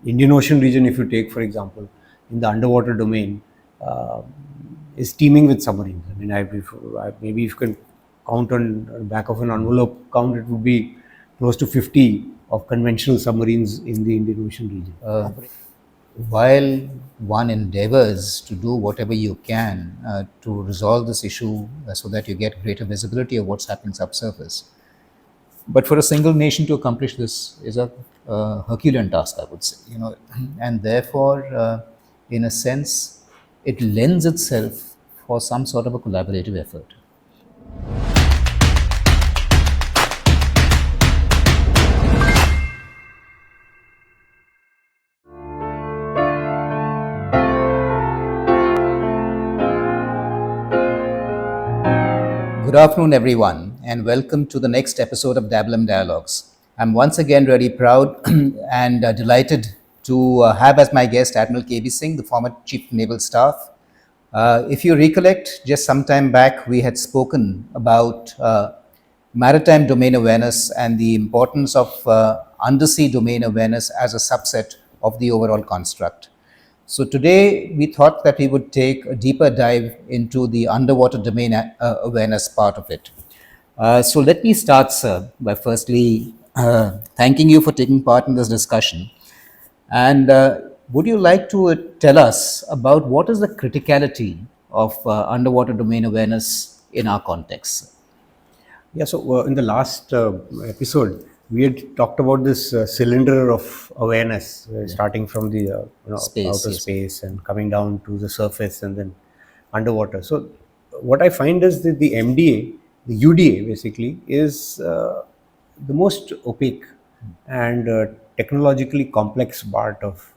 Indian Ocean region, if you take, for example, in the underwater domain, is teeming with submarines. I mean, maybe if you can count on the back of an envelope count, it would be close to 50 of conventional submarines in the Indian Ocean region. While one endeavors to do whatever you can to resolve this issue so that you get greater visibility of what's happening subsurface, but for a single nation to accomplish this is a Herculean task, I would say. And therefore, in a sense, it lends itself for some sort of a collaborative effort. Good afternoon, everyone, and welcome to the next episode of Dablem Dialogues. I'm once again really proud and delighted to have as my guest Admiral Karambir Singh, the former Chief of Naval Staff. If you recollect, just some time back, we had spoken about maritime domain awareness and the importance of undersea domain awareness as a subset of the overall construct. So today we thought that we would take a deeper dive into the underwater domain awareness part of it. So let me start, sir, by firstly thanking you for taking part in this discussion. And would you like to tell us about what is the criticality of underwater domain awareness in our context? Yeah, so in the last episode, we had talked about this cylinder of awareness, starting from the outer space and coming down to the surface and then underwater. So what I find is that the MDA, the UDA basically, is the most opaque and technologically complex part of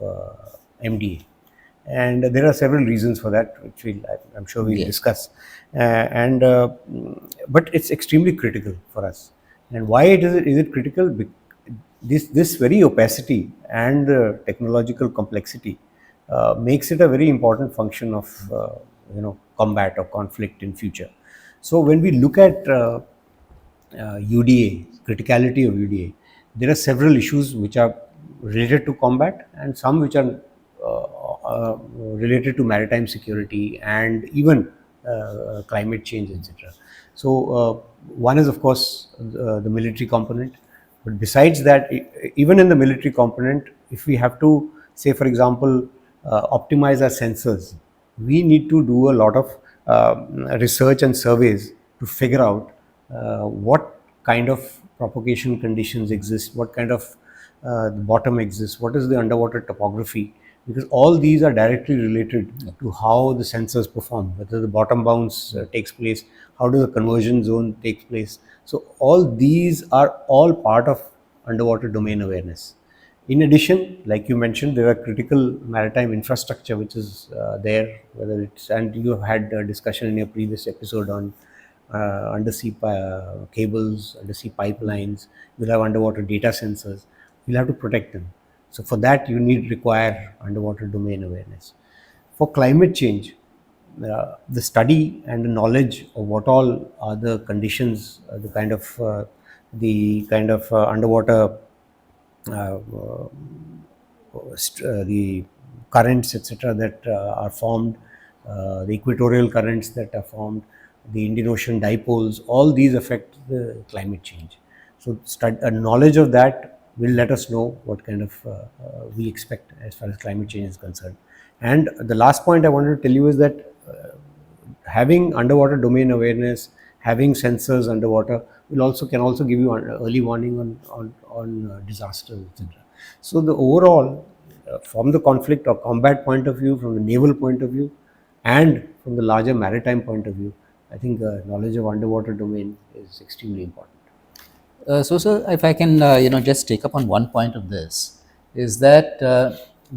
MDA. And there are several reasons for that, which I'm sure we'll discuss. But it's extremely critical for us. And why is it critical? This very opacity and technological complexity makes it a very important function of combat or conflict in future. So when we look at UDA, criticality of UDA, there are several issues which are related to combat and some which are related to maritime security and even climate change, etc. So one is, of course, the military component. But besides that, even in the military component, if we have to, say, for example, optimize our sensors, we need to do a lot of research and surveys to figure out what kind of propagation conditions exist, what kind of the bottom exists, what is the underwater topography, because all these are directly related to how the sensors perform, whether the bottom bounce takes place, how does the conversion zone takes place. So all these are all part of underwater domain awareness. In addition, like you mentioned, there are critical maritime infrastructure which is there, whether it's, and you have had a discussion in your previous episode on undersea cables, undersea pipelines. You'll have underwater data sensors. You'll have to protect them. So for that, you require underwater domain awareness. For climate change, the study and the knowledge of what all are the conditions, the kind of underwater the currents, etc., that are formed, the equatorial currents that are formed, the Indian Ocean dipoles, all these affect the climate change. So a knowledge of that will let us know what kind of we expect as far as climate change is concerned. And the last point I wanted to tell you is that having underwater domain awareness, having sensors underwater can also give you early warning on disasters, etc. So the overall, from the conflict or combat point of view, from the naval point of view, and from the larger maritime point of view, I think knowledge of underwater domain is extremely important. So, sir, if I can, just take up on one point of this, is that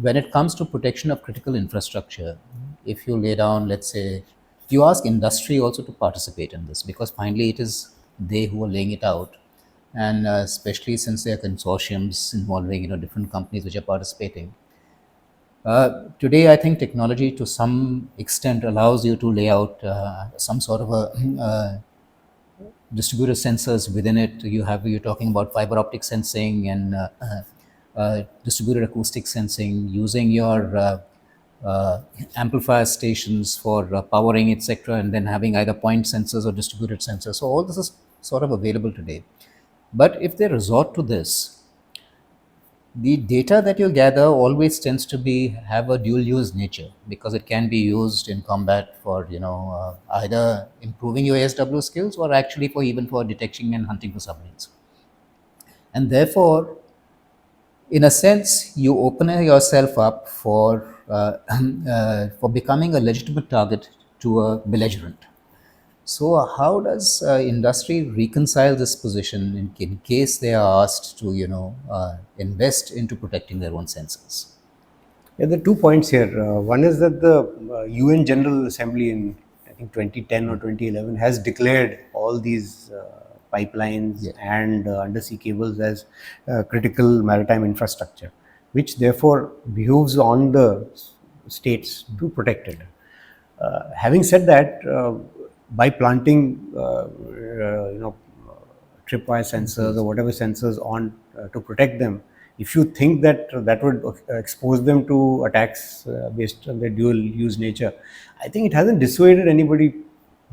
when it comes to protection of critical infrastructure, if you lay down, let's say, you ask industry also to participate in this, because finally it is they who are laying it out, and especially since there are consortiums involving different companies which are participating. Today, I think technology to some extent allows you to lay out some sort of a distributed sensors within it. You're talking about fiber optic sensing and distributed acoustic sensing, using your amplifier stations for powering, etc., and then having either point sensors or distributed sensors. So all this is sort of available today. But if they resort to this, the data that you gather always tends to be have a dual use nature, because it can be used in combat for either improving your ASW skills or actually for even for detecting and hunting for submarines. And therefore, in a sense, you open yourself up for becoming a legitimate target to a belligerent. So, how does industry reconcile this position in case they are asked to, invest into protecting their own sensors? Yeah, there are 2 points here. One is that the UN General Assembly in, I think, 2010 or 2011 has declared all these pipelines Yeah. and undersea cables as critical maritime infrastructure, which therefore behooves on the states to protect it. Having said that, by planting, tripwire sensors or whatever sensors on to protect them, if you think that that would expose them to attacks based on their dual use nature, I think it hasn't dissuaded anybody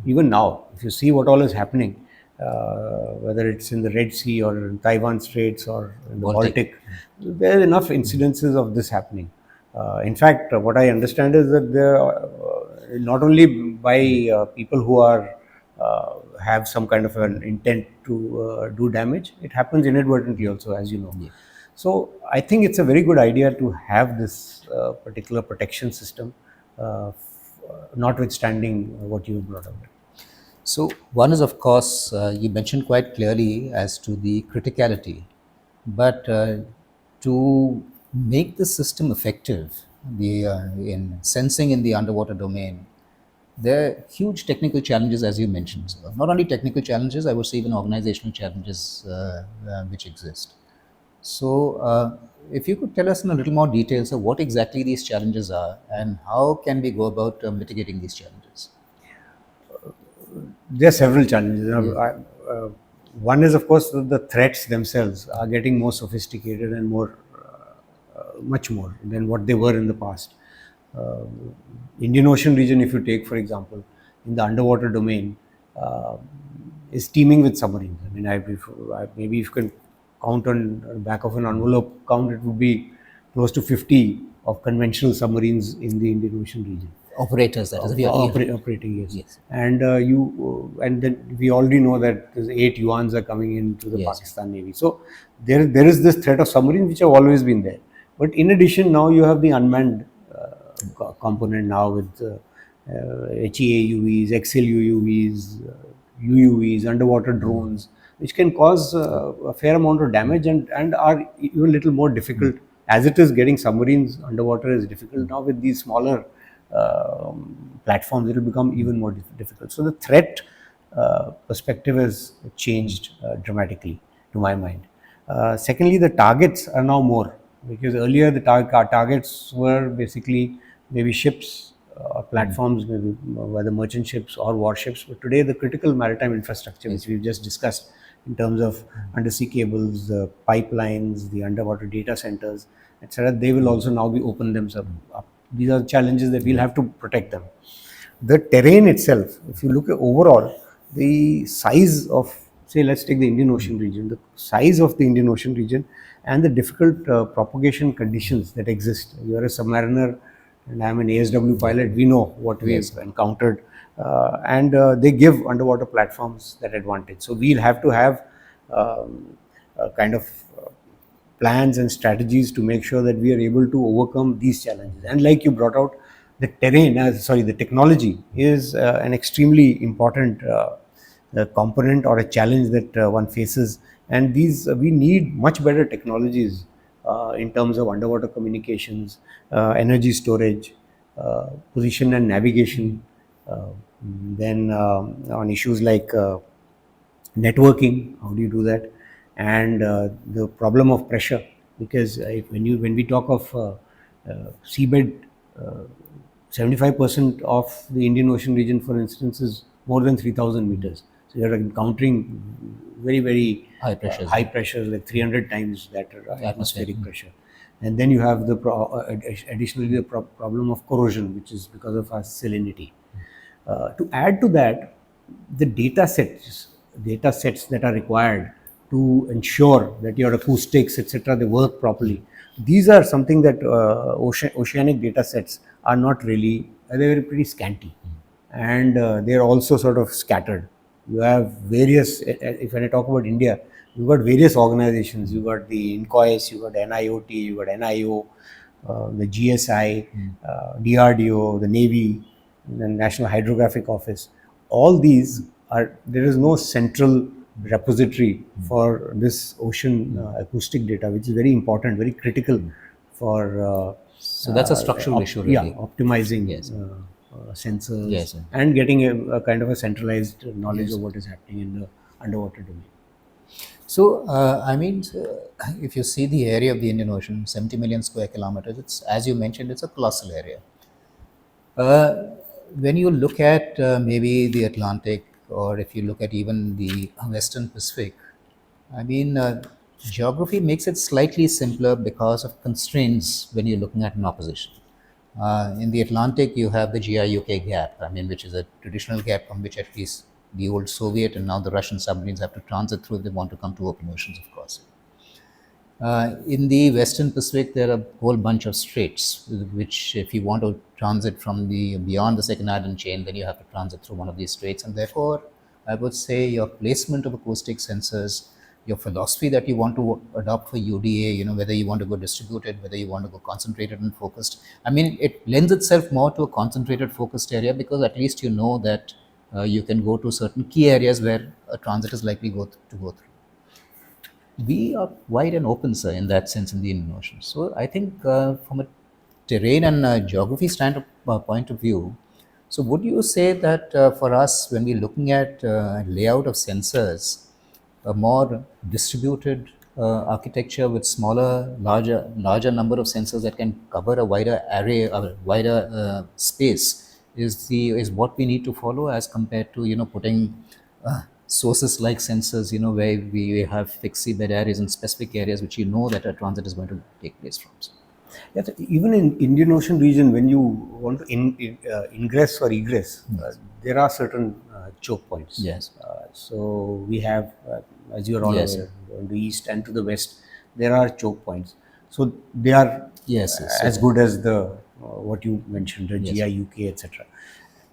even now. If you see what all is happening, whether it's in the Red Sea or in Taiwan Straits or in the Baltic, there are enough incidences of this happening. In fact, what I understand is that there are, not only by people who are have some kind of an intent to do damage, it happens inadvertently also, as you know. Yeah. So I think it's a very good idea to have this particular protection system, notwithstanding what you brought up. So, one is, of course, you mentioned quite clearly as to the criticality, but to make the system effective, in sensing in the underwater domain, there are huge technical challenges, as you mentioned. So not only technical challenges, I would say even organizational challenges which exist. So, if you could tell us in a little more details of what exactly these challenges are and how can we go about mitigating these challenges? There are several challenges. One is, of course, the threats themselves are getting more sophisticated and much more than what they were in the past. Uh, Indian Ocean region, if you take, for example, in the underwater domain, uh, is teeming with submarines. I mean, maybe if you can count on the back of an envelope count, it would be close to 50 of conventional submarines in the Indian Ocean region. Operators, that is, Operating, yes. yes. And and then we already know that there's 8 yuans are coming into the Yes. Pakistan Navy. So there is this threat of submarines which have always been there. But in addition, now you have the unmanned component now with HEAUVs, XLUUVs, UUVs, underwater drones, which can cause a fair amount of damage and are even a little more difficult. As it is, getting submarines underwater is difficult. Now with these smaller platforms, it will become even more difficult. So the threat perspective has changed dramatically, to my mind. Secondly, the targets are now more, because earlier the targets were basically maybe ships or platforms, maybe whether merchant ships or warships. But today, the critical maritime infrastructure, which we've just discussed in terms of undersea cables, the pipelines, the underwater data centers, etc., they will also now be open themselves up. These are challenges that we'll have to protect them. The terrain itself, if you look at overall, the size of, say, let's take the Indian Ocean region, the size of the Indian Ocean region and the difficult propagation conditions that exist. You're a submariner and I'm an ASW pilot, we know what we've encountered. And they give underwater platforms that advantage. So we'll have to have a kind of plans and strategies to make sure that we are able to overcome these challenges. And like you brought out, the the technology is an extremely important component or a challenge that one faces. And we need much better technologies in terms of underwater communications, energy storage, position and navigation. Then on issues like networking, how do you do that, and the problem of pressure, because when we talk of seabed, 75% of the Indian Ocean region, for instance, is more than 3,000 meters. So you're encountering very High pressures, high pressures, like 300 times that atmospheric Mm. pressure. And then you have the additionally the problem of corrosion, which is because of our salinity. To add to that, the data sets that are required to ensure that your acoustics, etc., they work properly. These are something that oceanic data sets are not really, they're pretty scanty, and they're also sort of scattered. You have various, if I talk about India, you've got various organizations. You've got the INCOIS, you've got NIOT, you've got NIO, the GSI, DRDO, the Navy, the National Hydrographic Office. All these are, there is no central repository for this ocean acoustic data, which is very important, very critical for So that's a structural issue, yeah, really. optimizing Yes. sensors Yes, sir. and getting a kind of a centralized knowledge Yes. of what is happening in the underwater domain. So, if you see the area of the Indian Ocean, 70 million square kilometers, it's, as you mentioned, it's a colossal area. When you look at maybe the Atlantic, or if you look at even the Western Pacific, I mean, geography makes it slightly simpler because of constraints when you're looking at an opposition. In the Atlantic, you have the GI-UK gap, I mean, which is a traditional gap from which at least the old Soviet and now the Russian submarines have to transit through if they want to come to open oceans, of course. In the Western Pacific, there are a whole bunch of straits, which, if you want to transit from the beyond the second island chain, then you have to transit through one of these straits. And therefore, I would say your placement of acoustic sensors, your philosophy that you want to adopt for UDA, whether you want to go distributed, whether you want to go concentrated and focused. I mean, it lends itself more to a concentrated, focused area because at least you know that you can go to certain key areas where a transit is likely to go through. We are wide and open, sir, in that sense in the Indian Ocean. So I think from a terrain and geography point of view, so would you say that for us, when we're looking at layout of sensors, a more distributed architecture with larger number of sensors that can cover a wider array, a wider space, is what we need to follow as compared to putting sources like sensors, where we have fixed seabed areas and specific areas which that a transit is going to take place from. So, Yes, even in Indian Ocean region, when you want to ingress or egress, there are certain choke points. yes, So we have, as you are all yes, aware, on the east and to the west, there are choke points. So they are yes, yes. as good as the what you mentioned, the Yes. GI, UK, etc.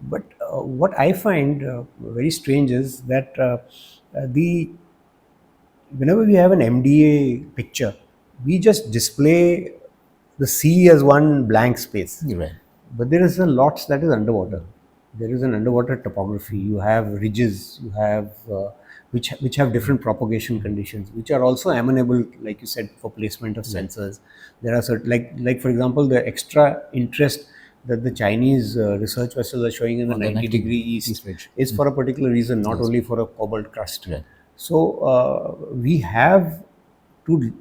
But what I find very strange is that the whenever we have an MDA picture, we just display the sea as one blank space. You're right. But there is a lot that is underwater. There is an underwater topography. You have ridges. You have which have different propagation conditions, which are also amenable, like you said, for placement of sensors. There are certain, like for example, the extra interest that the Chinese research vessels are showing in the On the 90-degree east east ridge. is for a particular reason, not Yes. only for a cobalt crust. Right. So we have to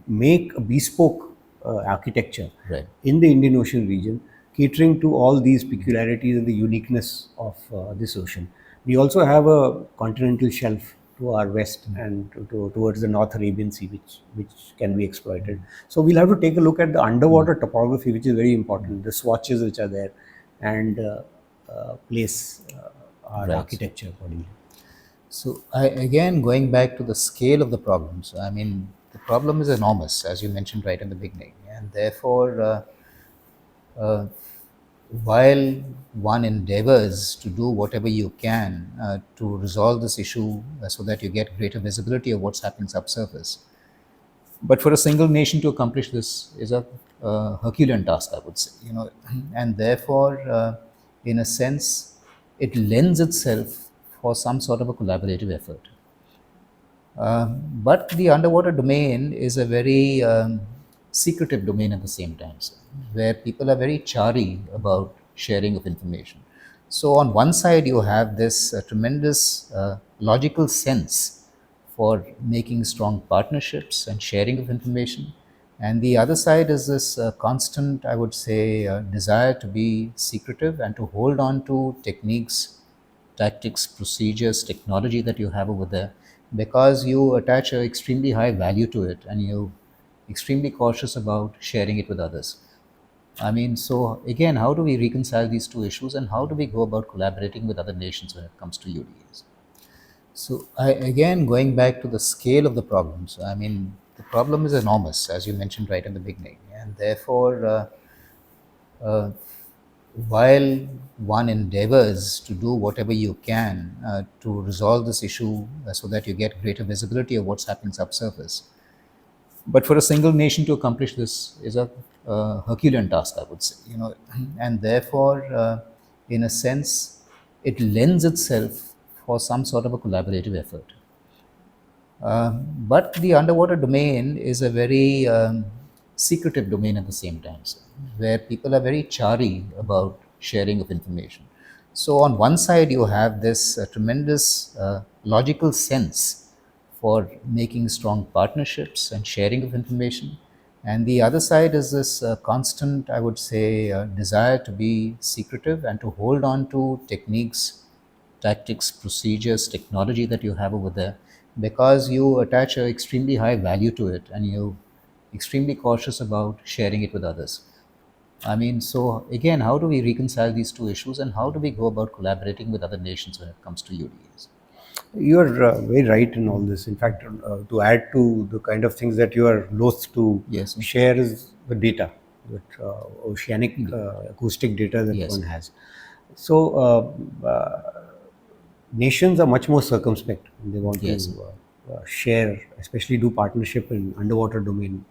make a bespoke architecture Right. in the Indian Ocean region, catering to all these peculiarities and the uniqueness of this ocean. We also have a continental shelf to our west and towards the North Arabian Sea, which can be exploited. So we'll have to take a look at the underwater topography, which is very important, the swatches which are there, and place our Right. architecture accordingly. So, again, going back to the scale of the problems, I mean, the problem is enormous, as you mentioned right in the beginning, and therefore, uh, while one endeavors to do whatever you can to resolve this issue so that you get greater visibility of what's happening subsurface, but for a single nation to accomplish this is a Herculean task, I would say. And therefore, in a sense, it lends itself for some sort of a collaborative effort. But the underwater domain is a very secretive domain at the same time, sir, where people are very chary about sharing of information. So, on one side, you have this tremendous logical sense for making strong partnerships and sharing of information. And the other side is this constant, I would say, desire to be secretive and to hold on to techniques tactics, procedures, technology that you have over there, because you attach an extremely high value to it and you're extremely cautious about sharing it with others. I mean, so again, how do we reconcile these two issues and how do we go about collaborating with other nations when it comes to UDAs? So, again, going back to the scale of the problems, I mean, the problem is enormous, as you mentioned right in the beginning, and therefore, uh, while one endeavors to do whatever you can to resolve this issue so that you get greater visibility of what's happening subsurface, but for a single nation to accomplish this is a Herculean task, I would say, and therefore, in a sense, it lends itself for some sort of a collaborative effort. But the underwater domain is a very secretive domain at the same time, so, where people are very chary about sharing of information. So, on one side, you have this tremendous logical sense for making strong partnerships and sharing of information. And the other side is this constant, I would say, desire to be secretive and to hold on to techniques, tactics, procedures, technology that you have over there, because you attach an extremely high value to it and you're extremely cautious about sharing it with others. I mean, so again, how do we reconcile these two issues and how do we go about collaborating with other nations when it comes to UDAs? You're very right in all this. In fact, to add to the kind of things that you are loath to Yes. share is the data, that oceanic acoustic data that Yes. one has. So nations are much more circumspect. They want Yes. to share, especially do partnership in underwater domain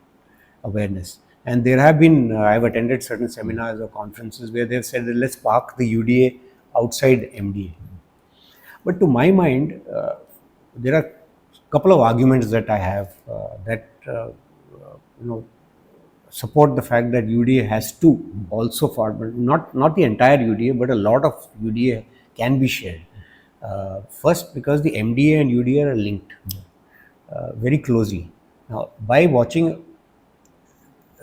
awareness. And there have been, I've attended certain seminars or conferences where they've said that let's park the UDA outside MDA. But to my mind, there are a couple of arguments that I have that support the fact that UDA has to also form, not the entire UDA, but a lot of UDA can be shared. First, because the MDA and UDA are linked very closely. Now, by watching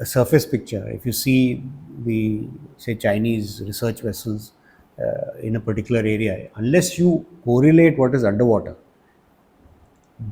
a surface picture, if you see the, say, Chinese research vessels in a particular area, unless you correlate what is underwater,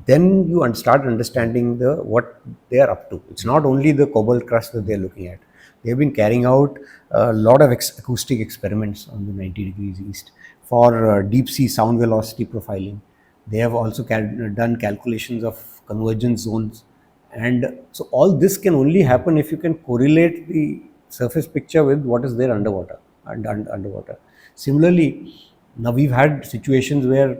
then you start understanding what they are up to. It's not only the cobalt crust that they are looking at. They have been carrying out a lot of acoustic experiments on the 90 degrees east for deep sea sound velocity profiling. They have also done calculations of convergence zones, and so all this can only happen if you can correlate the surface picture with what is there underwater. Underwater. Similarly, now we've had situations where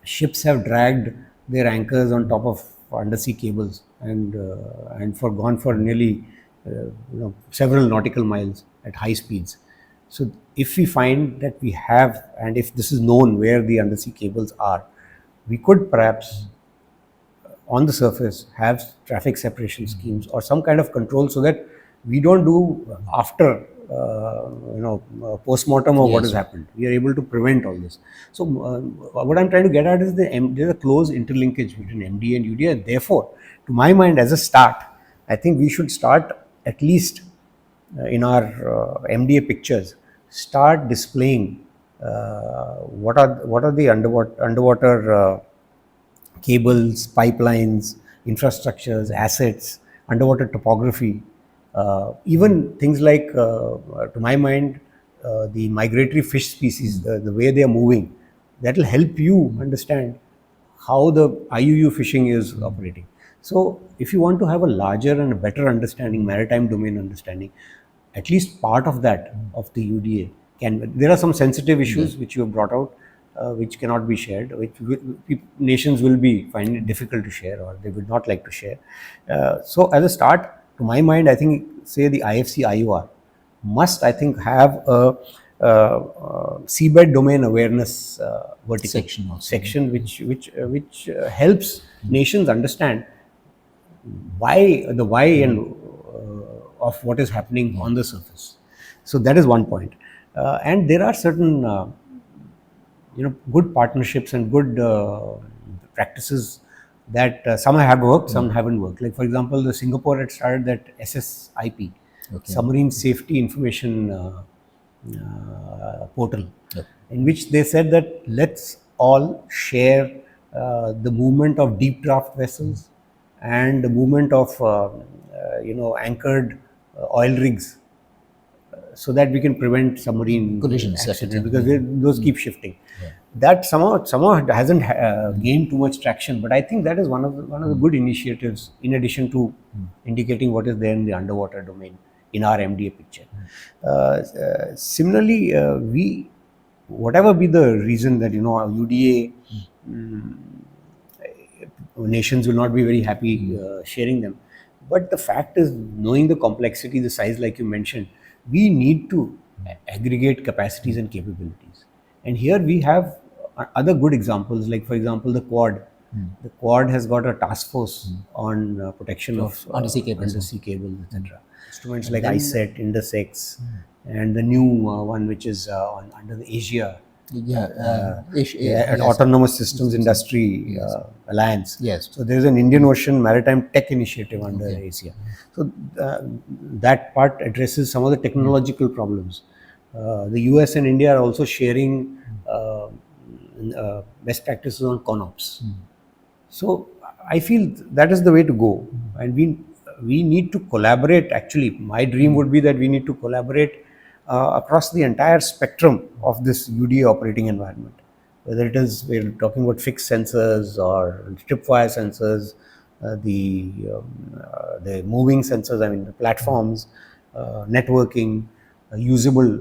ships have dragged their anchors on top of undersea cables and for gone for nearly several nautical miles at high speeds. So if we find that we have, and if this is known where the undersea cables are, we could perhaps on the surface have traffic separation schemes or some kind of control so that we don't do after post-mortem of what has happened. We are able to prevent all this. So what I'm trying to get at is there's a close interlinkage between MDA and UDA. Therefore, to my mind, as a start, I think we should start at least in our MDA pictures, start displaying what are the underwater cables, pipelines, infrastructures, assets, underwater topography, even things like, to my mind, the migratory fish species, the way they are moving, that will help you understand how the IUU fishing is operating. So, if you want to have a larger and a better understanding, maritime domain understanding, at least part of that, of the UDA, there are some sensitive issues which you have brought out, which cannot be shared, which nations will be finding it difficult to share or they would not like to share. So as a start, to my mind, I think, say the IFC IOR must, I think, have a seabed domain awareness vertical section which helps nations understand why and of what is happening on the surface. So that is one point. And there are certain good partnerships and good practices that some have worked, some haven't worked. Like, for example, the Singapore had started that SSIP, Submarine Safety Information portal, Yep. in which they said that let's all share the movement of deep draft vessels and the movement of anchored oil rigs, so that we can prevent submarine Collisions, accident, etc. because those keep shifting. Yeah. That somehow hasn't gained too much traction, but I think that is one of the good initiatives, in addition to indicating what is there in the underwater domain in our MDA picture. Similarly, we, whatever be the reason that UDA nations will not be very happy sharing them. But the fact is, knowing the complexity, the size, like you mentioned, we need to aggregate capacities and capabilities. And here we have other good examples, like, for example, the Quad. The Quad has got a task force on protection of Undersea cables. undersea cables, etc. Instruments like then- ISET, Indus, and the new one which is under the Asia Autonomous Systems Industry Alliance. Yes. So there is an Indian Ocean Maritime Tech Initiative under Asia. So that part addresses some of the technological problems. The US and India are also sharing best practices on CONOPS. So I feel that is the way to go, and we need to collaborate. Actually, my dream would be that we need to collaborate across the entire spectrum of this UDA operating environment. Whether it is, we're talking about fixed sensors or tripwire sensors, the moving sensors, I mean the platforms, networking, usable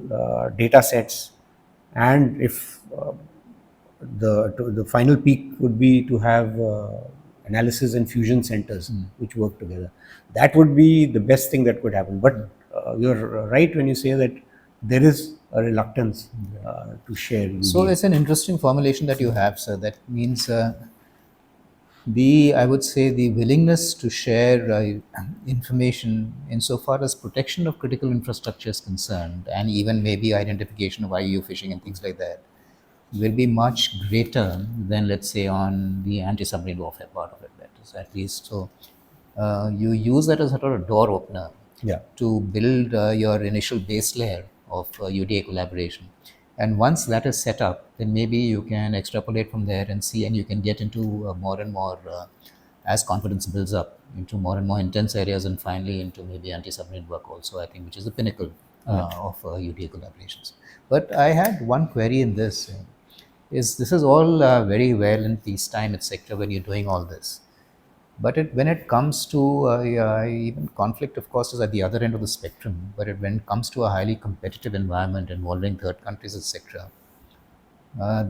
data sets, and if the final peak would be to have analysis and fusion centers which work together. That would be the best thing that could happen. But you're right when you say that there is a reluctance to share UDA. So it's an interesting formulation that you have, sir. That means I would say, the willingness to share information insofar as protection of critical infrastructure is concerned, and even maybe identification of IU fishing and things like that, will be much greater than, let's say, on the anti-submarine warfare part of it. That is, at least, so you use that as a sort of door opener to build your initial base layer of UDA collaboration. And once that is set up, then maybe you can extrapolate from there and see, and you can get into more and more, as confidence builds up, into more and more intense areas, and finally into maybe anti-submarine work also, I think, which is the pinnacle of UDA collaborations. But I had one query in this. This is all very well in peacetime, etc., when you're doing all this. But when it comes to even conflict, of course, is at the other end of the spectrum. But when it comes to a highly competitive environment involving third countries, etc.,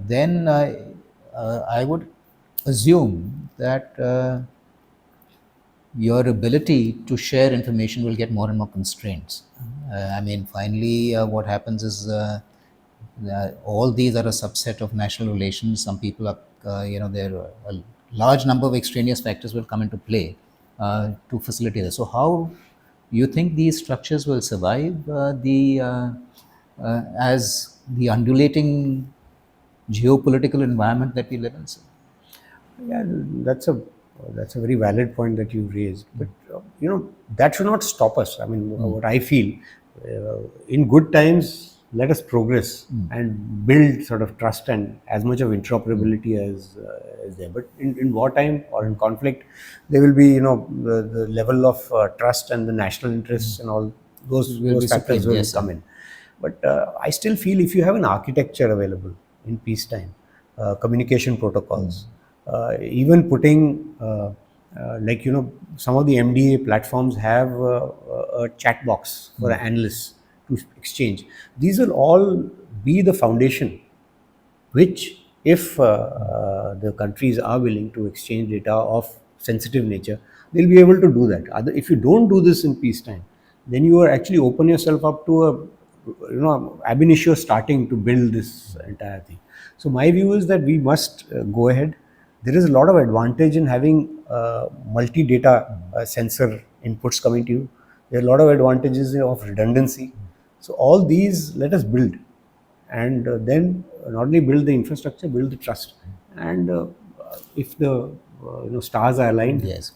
then I would assume that your ability to share information will get more and more constraints. I mean, finally, what happens is all these are a subset of national relations. Some people are, there are a large number of extraneous factors will come into play to facilitate this. So, how you think these structures will survive as the undulating geopolitical environment that we live in? Yeah, that's a very valid point that you raised. But that should not stop us. I mean, what I feel, in good times, let us progress and build sort of trust and as much of interoperability as there. But in wartime or in conflict, there will be the level of trust and the national interests and all those factors supreme, will yes, come in. But I still feel if you have an architecture available in peacetime, communication protocols, even putting some of the MDA platforms have a chat box for analysts to exchange. These will all be the foundation which, if the countries are willing to exchange data of sensitive nature, they'll be able to do that. If you don't do this in peacetime, then you are actually open yourself up to ab initio starting to build this entire thing. So my view is that we must go ahead. There is a lot of advantage in having multi-data sensor inputs coming to you. There are a lot of advantages of redundancy. So all these let us build, and then not only build the infrastructure, build the trust. And if the stars are aligned, Yes.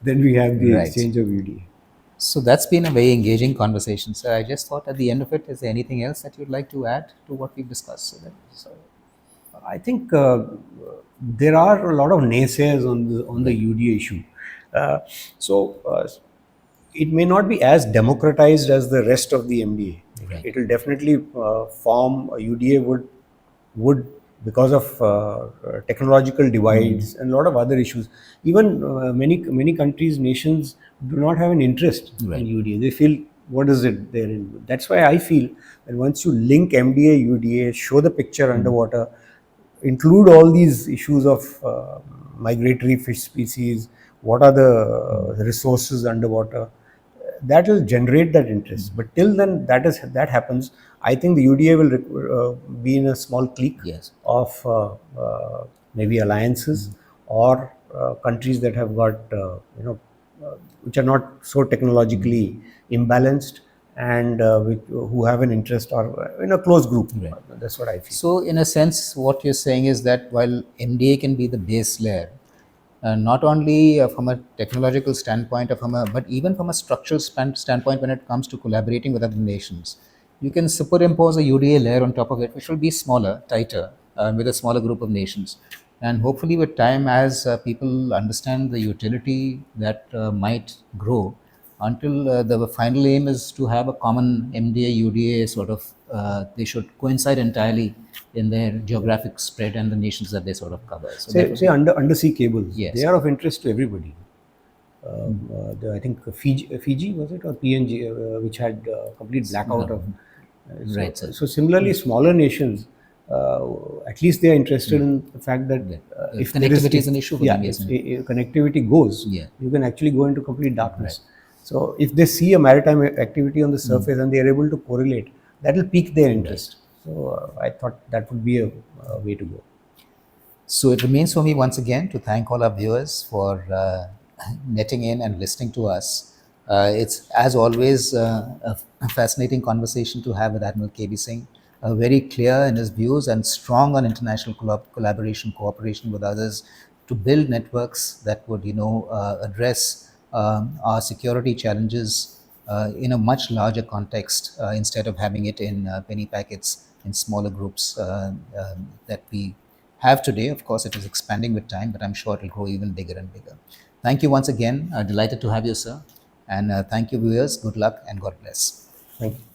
then we have the Right. exchange of UDA. So that's been a very engaging conversation. So I just thought at the end of it, is there anything else that you'd like to add to what we've discussed? So I think there are a lot of naysayers on the UDA issue. Uh, so it may not be as democratized as the rest of the MDA. Right. It will definitely form UDA would because of technological divides and a lot of other issues. Even many countries, nations do not have an interest Right. in UDA. They feel, what is it there? That's why I feel that once you link MDA, UDA, show the picture underwater, include all these issues of migratory fish species, what are the resources underwater, that will generate that interest. But till then, that happens. I think the UDA will be in a small clique Yes. of maybe alliances or countries that have got which are not so technologically imbalanced and who have an interest or in a close group. Right. That's what I feel. So, in a sense, what you're saying is that while MDA can be the base layer, not only from a technological standpoint, but even from a structural standpoint when it comes to collaborating with other nations, you can superimpose a UDA layer on top of it, which will be smaller, tighter, with a smaller group of nations. And hopefully, with time, as people understand the utility that might grow, until the final aim is to have a common MDA UDA sort of, they should coincide entirely in their geographic spread and the nations that they sort of cover. So that would Say be, undersea cables, yes. they are of interest to everybody. I think Fiji was it, or PNG, which had complete blackout of. Right, sir. So similarly, smaller nations, at least they are interested in the fact that if there Connectivity is an issue for them, if yes. connectivity goes, Yeah. you can actually go into complete darkness. So if they see a maritime activity on the surface and they are able to correlate, that will pique their interest. So I thought that would be a way to go. So it remains for me once again to thank all our viewers for netting in and listening to us. It's, as always, a fascinating conversation to have with Admiral KB Singh. Very clear in his views and strong on international collaboration, cooperation with others to build networks that would, address our security challenges in a much larger context instead of having it in penny packets in smaller groups that we have today. Of course, it is expanding with time, but I'm sure it will grow even bigger and bigger. Thank you once again. Delighted to have you, sir. And thank you, viewers. Good luck and God bless. Thank you.